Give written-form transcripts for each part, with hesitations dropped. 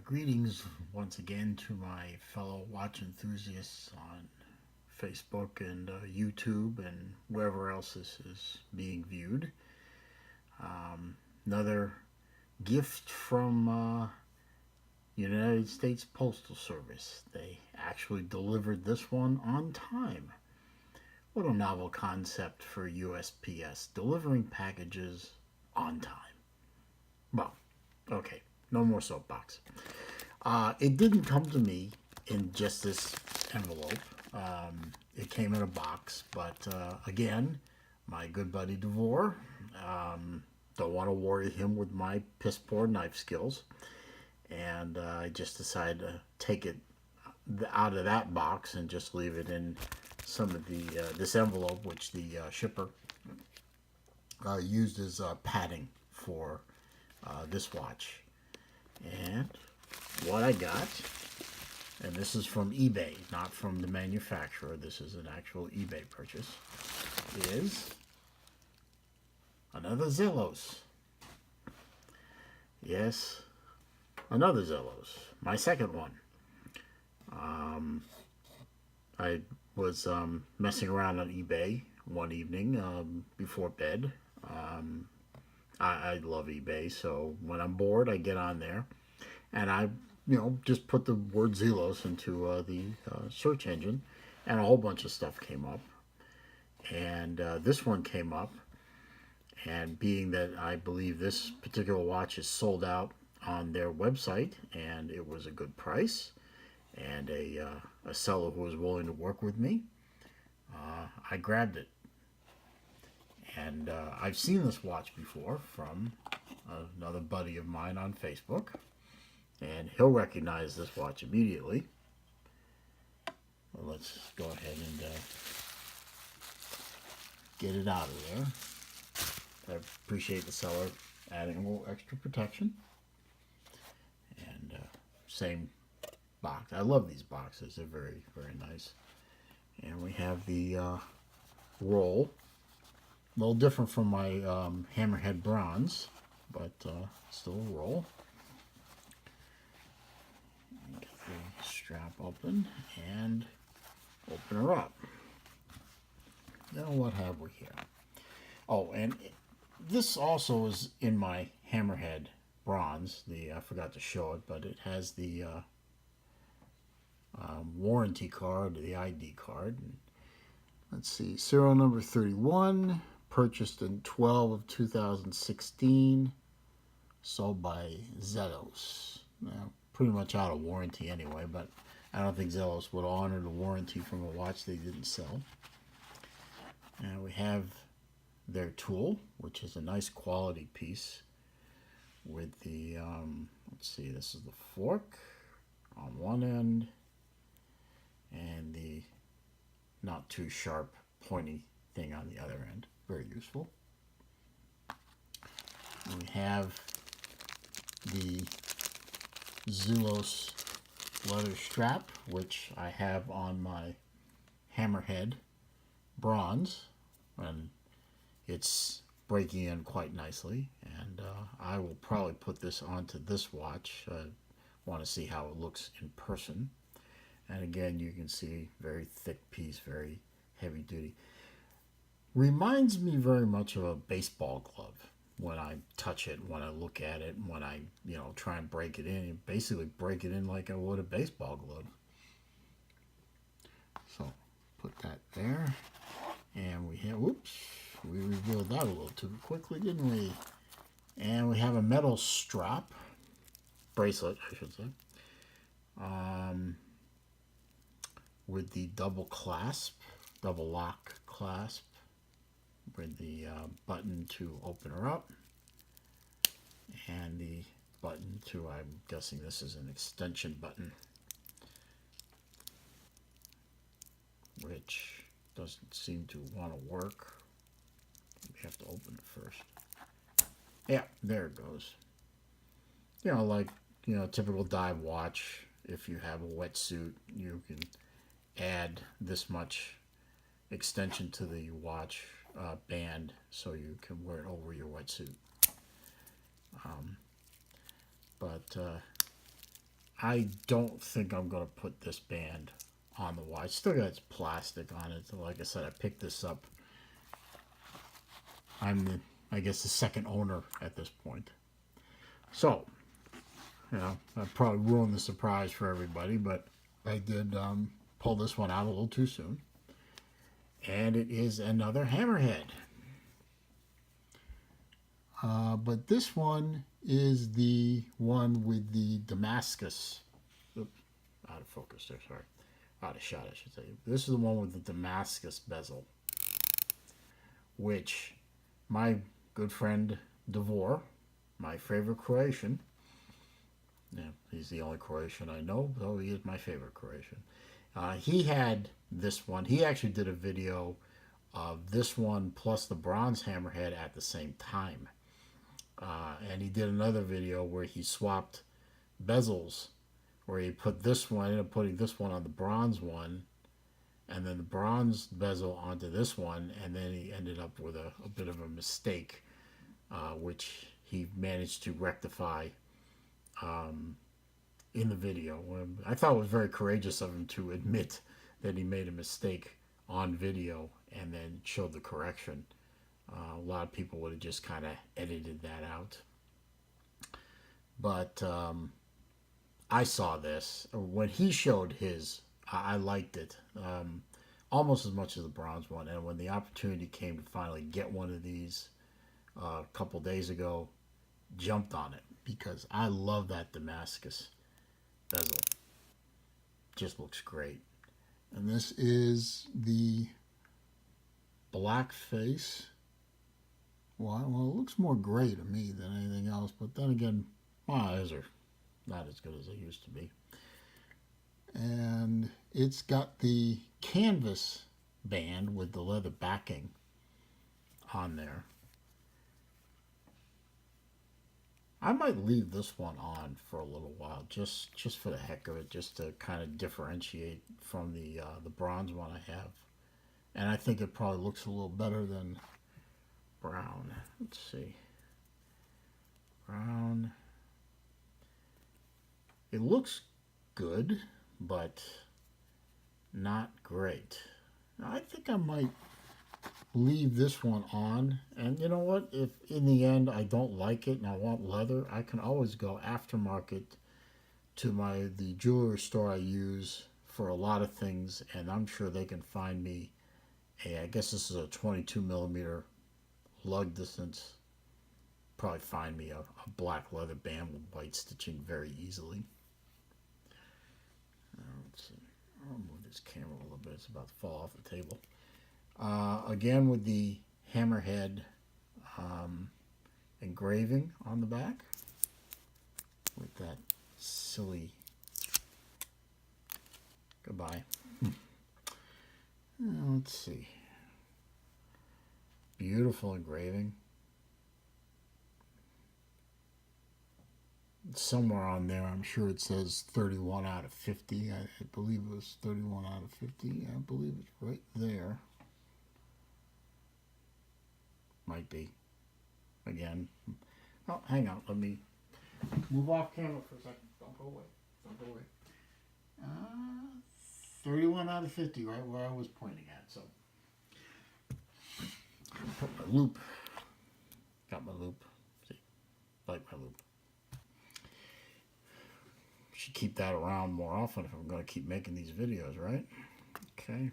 Greetings once again to my fellow watch enthusiasts on Facebook and YouTube and wherever else this is being viewed. Another gift from United States Postal Service. They actually delivered this one on time. What a novel concept for USPS, delivering packages on time. Well, okay, no more soapbox. It didn't come to me in just this envelope. It came in a box, but again, my good buddy Devore, don't want to worry him with my piss poor knife skills, and I just decided to take it out of that box and just leave it in some of the this envelope, which the shipper used as padding for this watch. And what I got, and this is from eBay, not from the manufacturer, this is an actual eBay purchase, is another Zelos. Yes, another Zelos. My second one. I was messing around on eBay one evening before bed. I love eBay, so when I'm bored, I get on there and I, just put the word Zelos into the search engine, and a whole bunch of stuff came up. And this one came up, and being that I believe this particular watch is sold out on their website, and it was a good price, and a seller who was willing to work with me, I grabbed it. And I've seen this watch before from another buddy of mine on Facebook, and he'll recognize this watch immediately. Well, let's go ahead and get it out of there. I appreciate the seller adding a little extra protection. And same box. I love these boxes. They're very, very nice. And we have the roll. A little different from my Hammerhead bronze, but still a roll. Get the strap open and open her up. Now what have we here? Oh, and this also is in my Hammerhead bronze. I forgot to show it, but it has the warranty card, the ID card. And let's see, serial number 31, purchased in 12 of 2016, sold by Zelos. Now, pretty much out of warranty anyway, but I don't think Zelos would honor the warranty from a watch they didn't sell. And we have their tool, which is a nice quality piece with the, let's see, this is the fork on one end and the not too sharp pointy thing on the other end. Very useful. We have the Zelos leather strap, which I have on my Hammerhead bronze, and it's breaking in quite nicely, and I will probably put this onto this watch. I want to see how it looks in person. And again, you can see very thick piece, very heavy duty. Reminds me very much of a baseball glove when I touch it, when I look at it, when I, try and break it in. Basically break it in like I would a baseball glove. So put that there. And we have, whoops, we revealed that a little too quickly, didn't we? And we have a metal strap, bracelet, I should say, with the double lock clasp, with the button to open her up, and the button to, I'm guessing this is an extension button, which doesn't seem to want to work. We have to open it first. Yeah, there it goes. Like, typical dive watch. If you have a wetsuit, you can add this much extension to the watch band so you can wear it over your wetsuit. But I don't think I'm going to put this band on the wall. It still got its plastic on it. So like I said, I picked this up. I'm the, I guess, the second owner at this point. So, you know, I probably ruined the surprise for everybody, but I did pull this one out a little too soon. And it is another Hammerhead. But this one is the one with the Damascus. Oops, out of focus there, sorry. Out of shot, I should say. This is the one with the Damascus bezel, which my good friend Devor, my favorite Croatian, yeah, he's the only Croatian I know, though he is my favorite Croatian. He had this one. He actually did a video of this one plus the bronze Hammerhead at the same time. And he did another video where he swapped bezels, where he put this one, ended up putting this one on the bronze one, and then the bronze bezel onto this one, and then he ended up with a bit of a mistake, which he managed to rectify in the video. I thought it was very courageous of him to admit that he made a mistake on video and then showed the correction. A lot of people would have just kind of edited that out. But I saw this. When he showed his, I liked it almost as much as the bronze one. And when the opportunity came to finally get one of these a couple days ago, jumped on it because I love that Damascus bezel. Just looks great. And this is the black face. Well, it looks more gray to me than anything else, but then again, my eyes are not as good as they used to be. And it's got the canvas band with the leather backing on there. I might leave this one on for a little while, just for the heck of it, just to kind of differentiate from the bronze one I have. And I think it probably looks a little better than brown. Let's see. Brown. It looks good, but not great. I think I might leave this one on. And you know what? If in the end I don't like it and I want leather, I can always go aftermarket to the jewelry store I use for a lot of things, and I'm sure they can find me I guess this is a 22 millimeter lug distance. Probably find me a black leather band with white stitching very easily. Let's see. I'll move this camera a little bit. It's about to fall off the table. Again with the Hammerhead engraving on the back with that silly goodbye. Let's see. Beautiful engraving. Somewhere on there, I'm sure it says 31 out of 50. I believe it was 31 out of 50. I believe it's right there. Might be. Again. Oh, hang on. Let me move off camera for a second. Don't go away. Don't go away. 31 out of 50, right where I was pointing at. So, put my loop. Got my loop. See, like my loop. Should keep that around more often if I'm going to keep making these videos, right? Okay.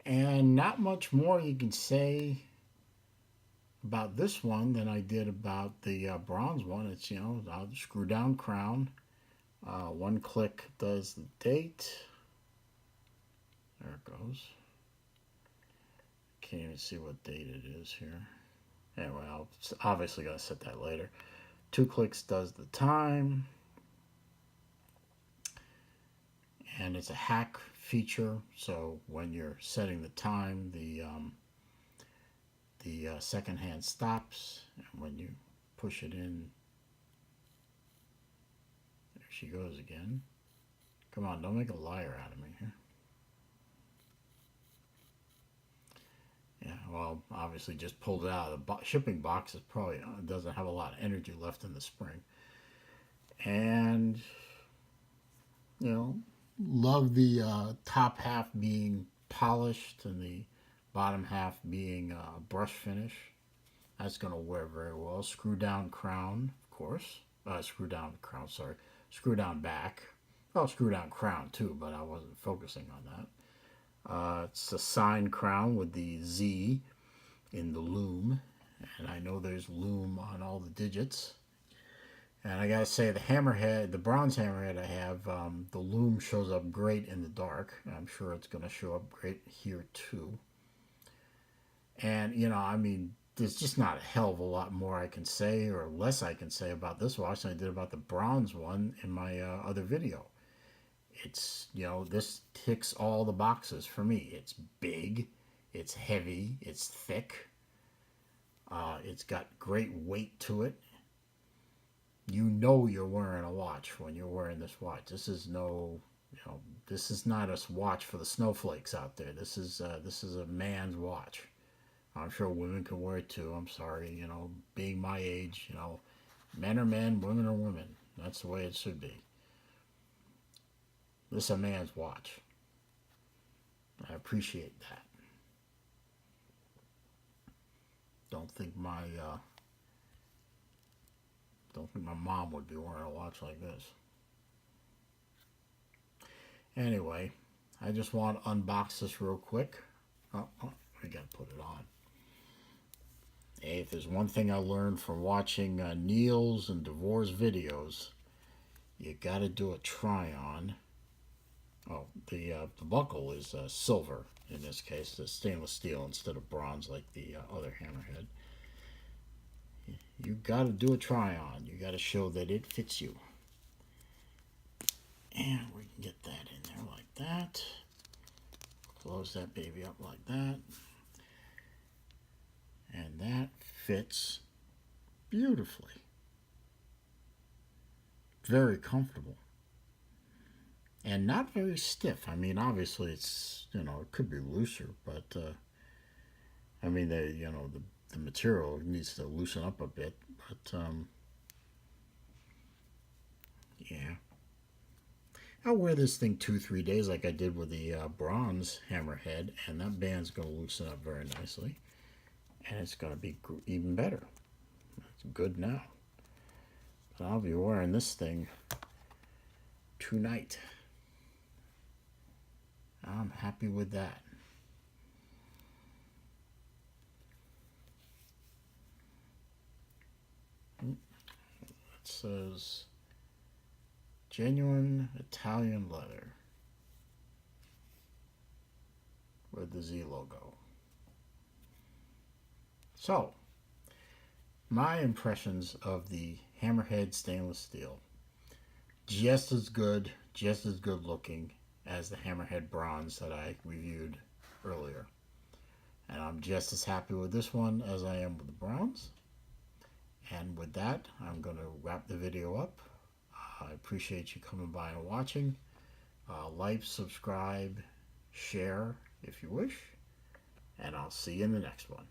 And not much more you can say about this one than I did about the bronze one. It's, you know, I'll screw down crown. One click does the date. There it goes. Can't even see what date it is here. Anyway, I'll obviously going to set that later. 2 clicks does the time. And it's a hack feature, so when you're setting the time, the second hand stops, and when you push it in, there she goes again. Come on, don't make a liar out of me here. Yeah, well, obviously just pulled it out of the shipping box. It probably doesn't have a lot of energy left in the spring. And, you know, love the top half being polished and the bottom half being brush finish. That's going to wear very well. Screw down crown, of course. Screw down crown, sorry. Screw down back. Well, screw down crown too, but I wasn't focusing on that. It's a sign crown with the Z in the loom. And I know there's loom on all the digits. And I gotta say, the hammerhead, the bronze hammerhead I have, the loom shows up great in the dark. I'm sure it's gonna show up great here too. And, you know, I mean, there's just not a hell of a lot more I can say or less I can say about this watch than I did about the bronze one in my other video. It's, you know, this ticks all the boxes for me. It's big, it's heavy, it's thick, it's got great weight to it. You know you're wearing a watch when you're wearing this watch. This is no, you know, this is not a watch for the snowflakes out there. This is a man's watch. I'm sure women can wear it too. I'm sorry, you know, being my age, you know, men are men, women are women. That's the way it should be. This is a man's watch. I appreciate that. Don't think my mom would be wearing a watch like this. Anyway, I just want to unbox this real quick. Oh, I gotta put it on. Hey, if there's one thing I learned from watching Neil's and DeVore's videos, you gotta do a try-on. Oh, the buckle is silver in this case. It's stainless steel instead of bronze like the other hammerhead. You gotta do a try-on. You gotta show that it fits you. And we can get that in there like that. Close that baby up like that. And that fits beautifully. Very comfortable. And not very stiff. I mean, obviously it's, you know, it could be looser, but I mean, you know, the material needs to loosen up a bit, but yeah. I'll wear this thing 2-3 days like I did with the bronze hammerhead, and that band's going to loosen up very nicely, and it's going to be even better. It's good now. But I'll be wearing this thing tonight. I'm happy with that. It says genuine Italian leather with the Z logo. So, my impressions of the Hammerhead stainless steel. Just as good looking as the Hammerhead bronze that I reviewed earlier. And I'm just as happy with this one as I am with the bronze. And with that, I'm going to wrap the video up. I appreciate you coming by and watching. Like, subscribe, share if you wish. And I'll see you in the next one.